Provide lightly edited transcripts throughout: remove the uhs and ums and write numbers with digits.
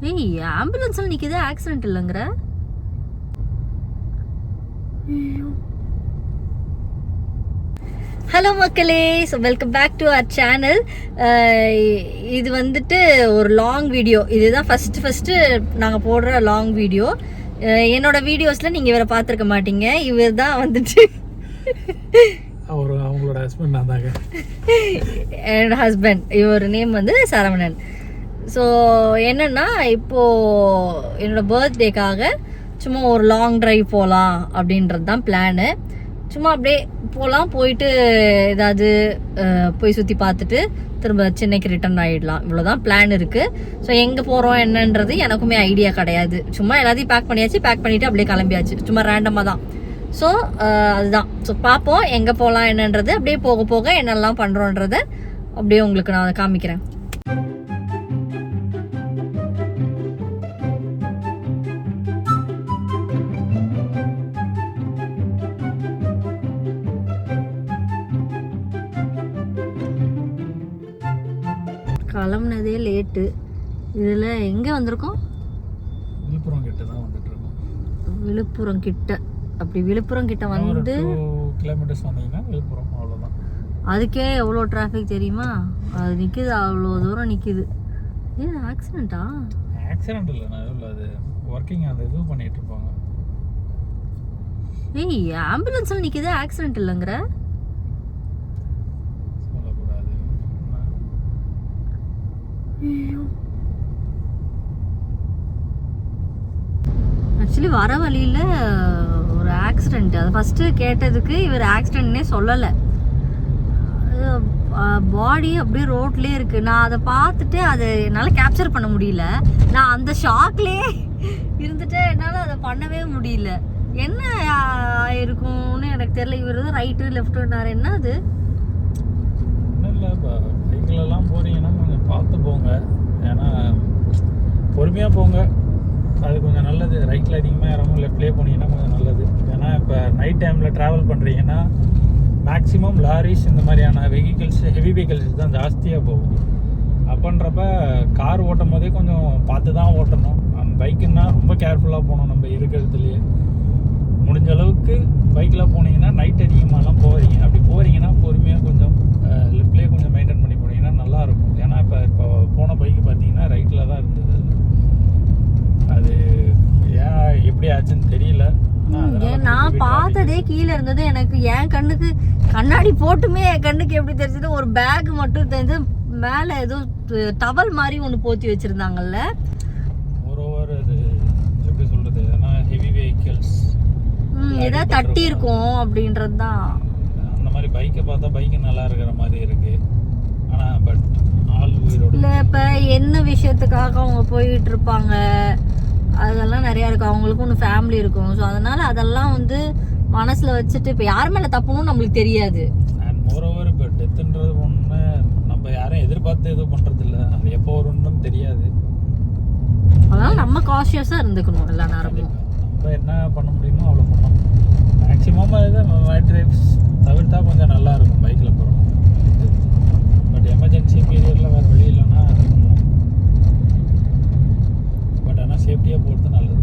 ஏய் ஆம்புலன்ஸ்ல நிக்குது ஆக்சிடென்ட் இல்லங்கற. ஐயோ. ஹலோ மக்களே, so welcome back to our channel. இது வந்துட்டு ஒரு லாங் வீடியோ. இதுதான் ஃபஸ்ட்டு நாங்கள் போடுற லாங் வீடியோ. என்னோட வீடியோஸில் நீங்கள் இவரை பார்த்துருக்க மாட்டீங்க. இவர் தான் வந்துட்டு அவங்களோட ஹஸ்பண்ட் நான் தாங்க. என்னோட ஹஸ்பண்ட். இவர் நேம் வந்து சரவணன். ஸோ என்னென்னா இப்போது என்னோட பர்த்டேக்காக சும்மா ஒரு லாங் ட்ரைவ் போகலாம் அப்படின்றது தான் பிளானு. சும்மா அப்படியே போகலாம், போயிட்டு ஏதாவது போய் சுற்றி பார்த்துட்டு திரும்ப சென்னைக்கு ரிட்டர்ன் ஆகிடலாம். இவ்வளோதான் பிளான் இருக்குது. ஸோ எங்கே போகிறோம் என்னன்றது எனக்குமே ஐடியா கிடையாது. சும்மா எல்லாத்தையும் பேக் பண்ணியாச்சு, பேக் பண்ணிவிட்டு அப்படியே கிளம்பியாச்சு. சும்மா ரேண்டமாக தான். ஸோ அதுதான். ஸோ பார்ப்போம் எங்கே போகலாம் என்னன்றது. அப்படியே போக போக என்னெல்லாம் பண்ணுறோன்றதை அப்படியே உங்களுக்கு நான் காமிக்கிறேன். கிளம்புனதே லேட்டு. இதில் எங்கே வந்திருக்கோம்? விழுப்புரம் கிட்ட தான் வந்துட்டு இருக்கோம். விழுப்புரம் கிட்ட. அப்படி விழுப்புரம் கிட்ட வந்து 2 கிலோமீட்டர்ஸ் வந்தீங்கன்னா விழுப்புரம், அவ்வளோதான். அதுக்கே எவ்வளோ டிராஃபிக் தெரியுமா? அது நிற்கிது, அவ்வளோ தூரம் நிற்கிது. ஏன் ஆக்சிடென்ட்டா? ஆக்சிடென்ட் இல்லை, நான் அது ஒர்க்கிங் அந்த இது பண்ணிட்டு இருப்பாங்க. ஏய் ஆம்புலன்ஸில் நிற்கிது, ஆக்சிடென்ட் இல்லைங்கிற. சொல்லக்கூடாது. ஐயோ, ஆக்சுவலி வர வழியில் ஒரு ஆக்சிடெண்ட். அதை ஃபஸ்ட்டு கேட்டதுக்கு இவர் ஆக்சிடென்ட்னே சொல்லலை. பாடி அப்படியே ரோட்லேயே இருக்குது. நான் அதை பார்த்துட்டு அதை என்னால் கேப்சர் பண்ண முடியல. நான் அந்த ஷாக்லேயே இருந்துட்டு என்னால் அதை பண்ணவே முடியல. என்ன இருக்கும்னு எனக்கு தெரியல. இவர் தான் ரைட்டு லெஃப்ட்டுனார். என்ன அது? ஒன்றும் இல்லை, இப்போ பைக்கிலலாம் போகிறீங்கன்னா கொஞ்சம் பார்த்து போங்க. ஏன்னா பொறுமையாக போங்க, அது கொஞ்சம் நல்லது. ரைட்டில் அதிகமாக இறங்கும், லெஃப்ட்லேயே போனீங்கன்னா கொஞ்சம் நல்லது. ஏன்னா இப்போ நைட் டைமில் ட்ராவல் பண்ணுறீங்கன்னா மேக்ஸிமம் லாரிஸ் இந்த மாதிரியான வெஹிக்கிள்ஸ், ஹெவி வெஹிக்கிள்ஸ் தான் ஜாஸ்தியாக போகும். அப்படின்றப்ப கார் ஓட்டும் போதே கொஞ்சம் பார்த்து தான் ஓட்டணும். பைக்குன்னா ரொம்ப கேர்ஃபுல்லாக போகணும். நம்ம இருக்கிறதுலையே முடிஞ்ச அளவுக்கு பைக்கில் போனீங்கன்னா நைட் அதிகமாகலாம் போகிறீங்க. அப்படி போகிறீங்கன்னா பொறுமையாக கொஞ்சம் லெஃப்ட்லேயே கொஞ்சம் மெயின்டைன் பண்ணி போனீங்கன்னா நல்லாயிருக்கும். ஏன்னா இப்போ போன பைக்கு பார்த்தீங்கன்னா ரைட்டில் தான் இருந்தது. அது ஏன் எப்படி ஆச்சுன்னு தெரியல. நான் பார்த்ததே கீழே இருந்தது. எனக்கு என் கண்ணுக்கு கண்ணாடி போட்டுமே என் கண்ணுக்கு எப்படி தெரிஞ்சது, ஒரு பேக் மட்டும் தெரிஞ்சு மேலே ஏதோ டவல் மாதிரி ஒன்று போத்தி வச்சுருந்தாங்கல்ல. மோரோவர் அது எப்படி சொல்கிறது, ஏன்னா ஹெவி வெஹிக்கிள்ஸ் ஏதாவது தட்டி இருக்கும் அப்படின்றது தான். அந்த மாதிரி பைக்கை பார்த்தா பைக்கு நல்லா இருக்கிற மாதிரி இருக்கு. ஆனால் பட் ஆள் உயிரோட இல்லை. இப்போ என்ன விஷயத்துக்காக அவங்க போயிட்டு இருப்பாங்க, அதெல்லாம் நிறையா இருக்கும். அவங்களுக்கும் ஒன்று ஃபேமிலி இருக்கும். ஸோ அதனால் அதெல்லாம் வந்து மனசில் வச்சுட்டு இப்போ யார் மேலே தப்புன்னு நம்மளுக்கு தெரியாது. அண்ட் மோரோவர் இப்போ டெத்துன்றது ஒன்று நம்ம யாரும் எதிர்பார்த்து எதுவும் பண்ணுறதில்ல. அது எப்போ வரும்னு தெரியாது. அதனால் நம்ம காஷியஸாக இருந்துக்கணும் எல்லா நேரமும். நம்ம என்ன பண்ண முடியுமோ அவ்வளோ பண்ணணும். மேக்ஸிமம் அது நைட் ட்ரைவ்ஸ் தவிர்த்தா கொஞ்சம் நல்லா இருக்கும் பைக்கில் போகிறோம். பட் எமர்ஜென்சி பீரியடில் வேறு வழி இல்லைன்னா அதை பண்ணலாம். பட் ஆனால் சேஃப்டியாக போகிறது நல்லது.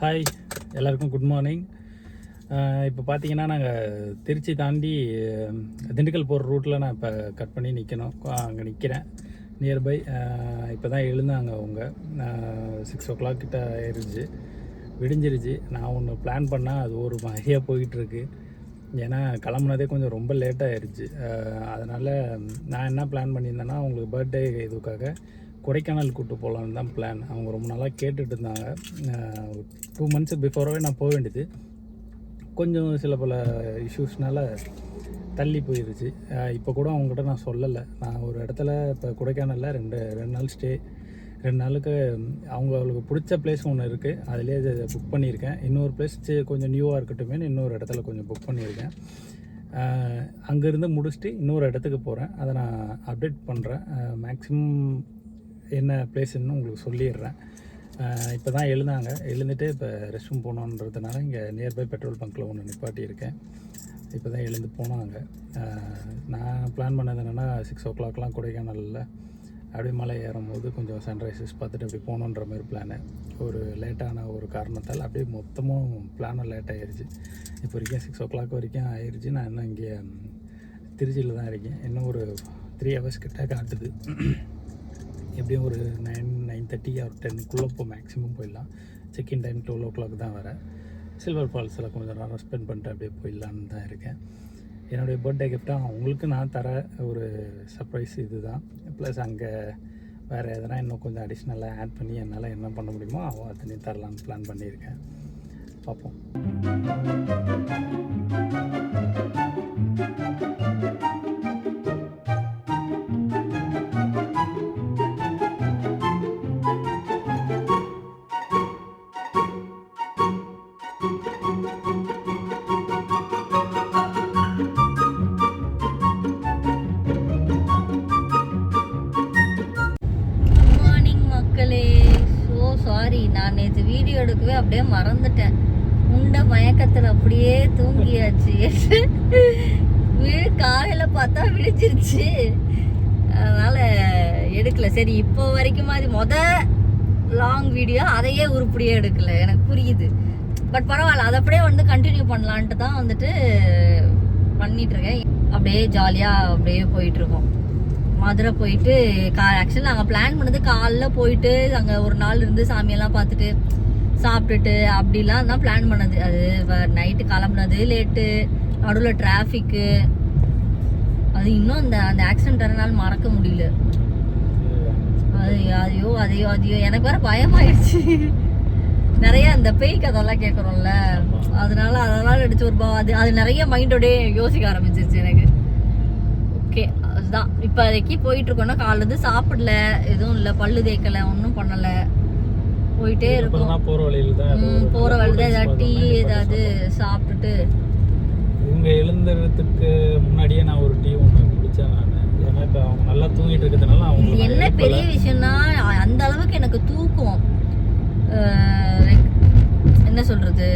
ஹாய் எல்லாருக்கும், குட் மார்னிங். இப்போ பார்த்தீங்கன்னா நாங்கள் திருச்சி தாண்டி திண்டுக்கல் போகிற ரூட்டில் நான் இப்போ கட் பண்ணி நிற்கணும். அங்கே நிற்கிறேன் நியர்பை. இப்போ தான் எழுந்தாங்க அவங்க. 6 o'clock கிட்ட ஆயிடுச்சு, விடிஞ்சிருச்சு. நான் ஒன்று பிளான் பண்ணால் அது ஒரு மாதிரியாக போயிட்டுருக்கு. ஏன்னா கிளம்புனதே கொஞ்சம் ரொம்ப லேட்டாகிடுச்சு. அதனால் நான் என்ன பிளான் பண்ணியிருந்தேன்னா, அவங்களுக்கு பர்த்டே இதுக்காக கொடைக்கானல் கூப்பிட்டு போகலான்னு தான் பிளான். அவங்க ரொம்ப நாளாக கேட்டுட்டு இருந்தாங்க. 2 months பிஃபோராகவே நான் போக வேண்டியது கொஞ்சம் சில பல இஷ்யூஸ்னால தள்ளி போயிடுச்சு. இப்போ கூட அவங்ககிட்ட நான் சொல்லலை. நான் ஒரு இடத்துல இப்போ கொடைக்கானலில் ரெண்டு நாள் ஸ்டே, 2 நாளுக்கு அவங்களுக்கு பிடிச்ச பிளேஸ் ஒன்று இருக்குது, அதிலே புக் பண்ணியிருக்கேன். இன்னொரு பிளேஸ் கொஞ்சம் நியூவாக இருக்கட்டுமே, இன்னொரு இடத்துல கொஞ்சம் புக் பண்ணியிருக்கேன். அங்கேருந்து முடிச்சுட்டு இன்னொரு இடத்துக்கு போகிறேன். அதை நான் அப்டேட் பண்ணுறேன். மேக்ஸிமம் என்ன பிளேஸ்ன்னு உங்களுக்கு சொல்லிடுறேன். இப்போ தான் எழுந்துட்டு இப்போ ரெஸ்ட் ரூம் போகணுன்றதுனால இங்கே நியர்பை பெட்ரோல் பங்க்கில் ஒன்று நிப்பாட்டியிருக்கேன். இப்போ தான் எழுந்து போனாங்க. நான் பிளான் பண்ணது என்னென்னா 6 o'clockலாம் கொடைக்கானலில் அப்படியே மலை ஏறும்போது கொஞ்சம் சன்ரைசஸ் பார்த்துட்டு அப்படி போகணுன்ற மாதிரி பிளானு. ஒரு லேட்டான ஒரு காரணத்தால் அப்படியே மொத்தமும் பிளானும் லேட் ஆகிருச்சு. இப்போ வரைக்கும் 6 o'clock வரைக்கும் ஆயிடுச்சு. நான் இன்னும் இங்கே திருச்சியில் தான் இருக்கேன். இன்னும் ஒரு 3 hours கிட்ட காட்டுது. எப்படியும் ஒரு 9:30 or 10 இப்போ மேக்ஸிமம் போயிடலாம். செக்இன் டைம் 12 o'clock தான் வர. சில்வர் ஃபால்ஸில் கொஞ்சம் நேரம் ஸ்பெண்ட் பண்ணிட்டு அப்படியே போயிடலான்னு தான் இருக்கேன். என்னுடைய பர்த்டே கிஃப்டாக அவங்களுக்கு நான் தர ஒரு சர்ப்ரைஸ் இது தான். ப்ளஸ் அங்கே வேறு எதனா இன்னும் கொஞ்சம் அடிஷ்னலாக ஆட் பண்ணி என்னால் என்ன பண்ண முடியுமோ அத்தனையும் தரலான்னு பிளான் பண்ணியிருக்கேன். பார்ப்போம். நான் நேற்று வீடியோ எடுக்கவே அப்படியே மறந்துட்டேன். உண்ட மயக்கத்தில் அப்படியே தூங்கியாச்சு. காலையில் பார்த்தா விழிச்சிருச்சு. அதனால் எடுக்கல. சரி இப்போ வரைக்கும் மாதிரி லாங் வீடியோ அதையே உருப்படியே எடுக்கல. எனக்கு புரியுது. பட் பரவாயில்ல, அதை அப்படியே வந்து கண்டினியூ பண்ணலான்ட்டு தான் வந்துட்டு பண்ணிகிட்ருக்கேன். அப்படியே ஜாலியாக அப்படியே போயிட்டுருக்கோம். மதுரை போயிட்டு ஆக்சுவலி நாங்கள் பிளான் பண்ணது காலைல போயிட்டு அங்கே ஒரு நாள் இருந்து சாமியெல்லாம் பார்த்துட்டு சாப்பிட்டுட்டு அப்படிலாம் தான் பிளான் பண்ணது. அது நைட்டு கிளம்புனது லேட்டு, நடுவில் டிராஃபிக்கு. அது இன்னும் அந்த ஆக்சிடென்ட் நாள் மறக்க முடியல. அதையோ எனக்கு வேற பயமாயிடுச்சு. நிறைய அந்த பேய் கதையெல்லாம் கேட்குறோம்ல, அதனால எடுத்து ஒரு அது நிறைய மைண்டோடய யோசிக்க ஆரம்பிச்சிருச்சு எனக்கு. ஓகே, அதுதான் இப்போதைக்கு போயிட்டு இருக்கோம்னா காலையில சாப்பிடல, எதுவும் இல்லை, பல்லு தேய்க்கல, ஒன்றும் பண்ணல, போயிட்டே இருக்கோம். போற வழியில தான் ஏதாவது டீ ஏதாவது சாப்பிட்டுட்டு. இவங்க எழுந்துறதுக்கு முன்னாடியே நான் ஒரு டீ ஒன்று குடிச்சேன் நான். ஏன்னா இப்போ அவங்க நல்லா தூங்கிட்டு இருக்கிறதுனால அவங்க என்ன பெரிய விஷயம்னா அந்த அளவுக்கு எனக்கு தூக்கம் என்ன சொல்றது,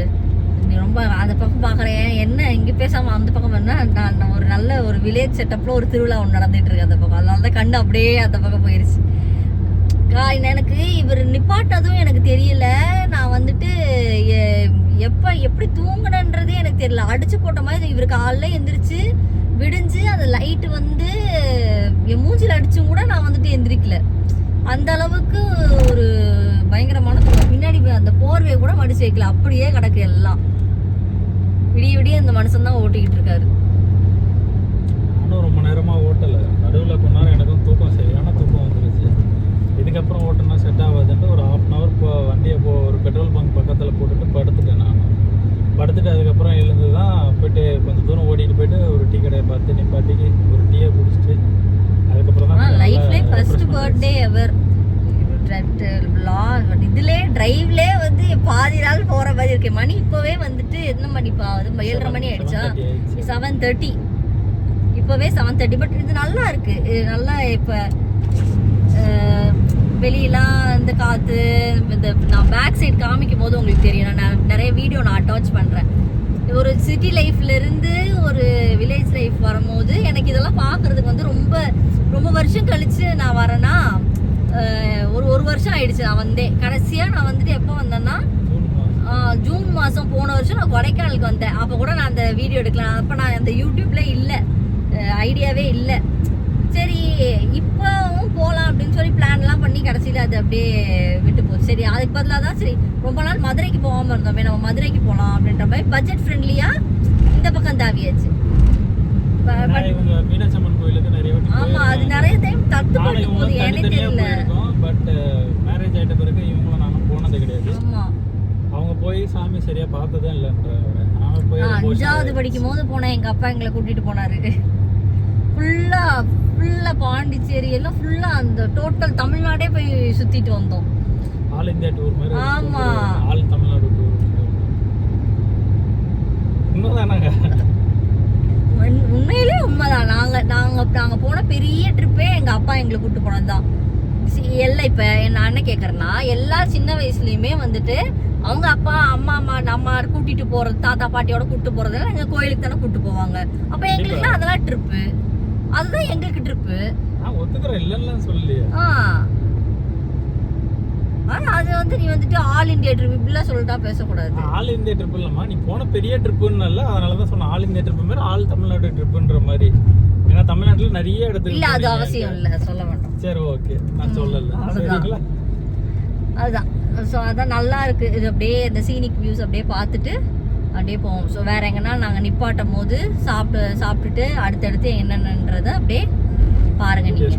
நீ ரொம்ப அந்த பக்கம் பார்க்குறேன் என்ன இங்கே பேசாமல் அந்த பக்கம் என்ன, நான் ஒரு நல்ல ஒரு வில்லேஜ் செட்டப்பில் ஒரு திருவிழா ஒன்று நடந்துட்டு இருக்கு அந்த பக்கம். அதனால தான் கண்ணு அப்படியே அந்த பக்கம் போயிடுச்சு. எனக்கு இவர் நிப்பாட்டதும் எனக்கு தெரியல. நான் வந்துட்டு எப்படி தூங்கினன்றதே எனக்கு தெரியல. அடிச்சு போட்ட மாதிரி இவர் காலைல எந்திரிச்சு விடிஞ்சு அந்த லைட்டு வந்து என் மூஞ்சில் அடிச்சும் கூட நான் வந்துட்டு எந்திரிக்கல. அந்த அளவுக்கு ஒரு பயங்கரமான தூக்கம். பின்னாடி அந்த போர்வையை கூட மடிச்சு வைக்கல, அப்படியே கிடக்கு எல்லாம். விடிய இந்த மனுஷன் தான் ஓட்டிக்கிட்டு இருக்காரு. நானும் ரொம்ப நேரமாக ஓட்டலை. நடுவில் கொஞ்ச நேரம் எனக்கும் தூக்கம் சரியான தூக்கம் வந்துருச்சு. இதுக்கப்புறம் ஓட்டுனா செட் ஆகாதுன்ட்டு ஒரு 1/2 hour வண்டியை ஒரு பெட்ரோல் பங்க் பக்கத்தில் போட்டுட்டு படுத்துட்டேன். நான் படுத்துட்டு அதுக்கப்புறம் எழுந்து தான் போய்ட்டு கொஞ்சம் தூரம் ஓடிட்டு போயிட்டு ஒரு டீ கடையை பார்த்து நிப்பாட்டிக்கு ஒரு டீயை குடிச்சிட்டு அதுக்கப்புறம் தான் லைஃப்லேயே ஃபர்ஸ்ட் பர்த்டே எவர். இதுலே டிரைவ்லே வந்து பாதி நாள் போற மாதிரி இருக்கு. மணி இப்பவே வந்துட்டு என்ன மணிப்பா, 7:30 மணி ஆயிடுச்சா? 7:30. இப்பவே 7:30. பட் இது நல்லா இருக்கு. இது நல்லா இப்ப வெளியெல்லாம் இந்த காத்து இந்த நான் பேக் சைடு காமிக்கும் போது உங்களுக்கு தெரியும். நான் நிறைய வீடியோ நான் அட்டாச் பண்றேன். ஒரு சிட்டி லைஃப்ல இருந்து ஒரு வில்லேஜ் லைஃப் வரும்போது எனக்கு இதெல்லாம் பாக்குறதுக்கு வந்து ரொம்ப ரொம்ப வருஷம் கழிச்சு நான் வரேன்னா, ஒரு வருஷம் ஆயிடுச்சு நான் வந்தேன். கடைசியா நான் வந்துட்டு எப்போ வந்தேன்னா ஜூன் மாதம் போன வருஷம் நான் கொடைக்கானலுக்கு வந்தேன். அப்போ கூட நான் அந்த வீடியோ எடுக்கலாம். அப்போ நான் அந்த யூடியூப்ல இல்லை, ஐடியாவே இல்லை. சரி இப்போவும் போகலாம் அப்படின்னு சொல்லி பிளான்லாம் பண்ணி கடைசியில் அது அப்படியே விட்டு போச்சு. சரி அதுக்கு பதிலாக தான் சரி ரொம்ப நாள் மதுரைக்கு போகாமல் இருந்தோமே, நம்ம மதுரைக்கு போகலாம் அப்படின்ற மாதிரி பட்ஜெட் ஃப்ரெண்ட்லியாக இந்த பக்கம் தாவியாச்சு. ஆமா, அது நிறைய டைம் தட்டுப்பட்டு போகுது, எனக்கு தெரியல. பட் மேரேஜ் ஆயிட்ட பிறகு இவங்களும் நானும் போனது கிடையாது. ஆமா, அவங்க போய் சாமி சரியா பார்த்ததே இல்லைன்ற. 5வது படிக்கும் போது போனேன், எங்க அப்பா எங்களை கூட்டிட்டு போனாரு. ஃபுல்லா பாண்டிச்சேரி எல்லாம் ஃபுல்லா அந்த டோட்டல் தமிழ்நாடே போய் சுத்திட்டு வந்தோம். ஆல் இந்தியா டூர் மாதிரி. ஆமா, ஆல் தமிழ்நாடு டூர். உண்மைதானாங்க, உண்மையிலே உண்மைதான். நாங்க போன பெரிய ட்ரிப்பே எங்க அப்பா எங்களை கூட்டு போனதுதான். எல்லாம் இப்ப என் அண்ணன் கேக்குறேன்னா எல்லா சின்ன வயசுலயுமே வந்துட்டு அவங்க அப்பா அம்மா நம்ம கூட்டிட்டு போறது தாத்தா பாட்டியோட கூட்டு போறதுல எங்க கோயிலுக்கு தானே கூட்டு போவாங்க. அப்ப எங்களுக்கு அதெல்லாம் ட்ரிப்பு, அதுதான் எங்களுக்கு ட்ரிப்பு. நான் ஒத்துக்கிறேன், இல்லைன்னு சொல்லலையே. ஆனா அது வந்து நீ வந்துட்டு ஆல் இந்தியா ட்ரிப் இப்படிலாம் சொல்லிட்டா பேசக்கூடாது. ஆல் இந்தியா ட்ரிப் இல்லம்மா, நீ போன பெரிய ட்ரிப்புன்னு இல்ல, அதனாலதான் சொன்ன ஆல் இந்தியா ட்ரிப் மாதிரி ஆல் தமிழ்நாடு ட்ரிப்புன்ற மாதிரி. ஏன்னா தமிழ்நாட்டுல நிறைய இடத்துக்கு இல்ல அது அவசியம் இல்ல, சொல்ல வேண்டாம். சரி ஓகே, நான் சொல்லல. சரிங்களா, அதுதான். ஸோ அதான் நல்லா இருக்கு. இது அப்படியே இந்த சீனிக் வியூஸ் அப்படியே பார்த்துட்டு அப்படியே போவோம். ஸோ வேற எங்கன்னா நாங்கள் நிப்பாட்டும் போது சாப்பிட்டுட்டு அடுத்தடுத்து என்னென்னன்றதை அப்படியே பாருங்க நீங்க.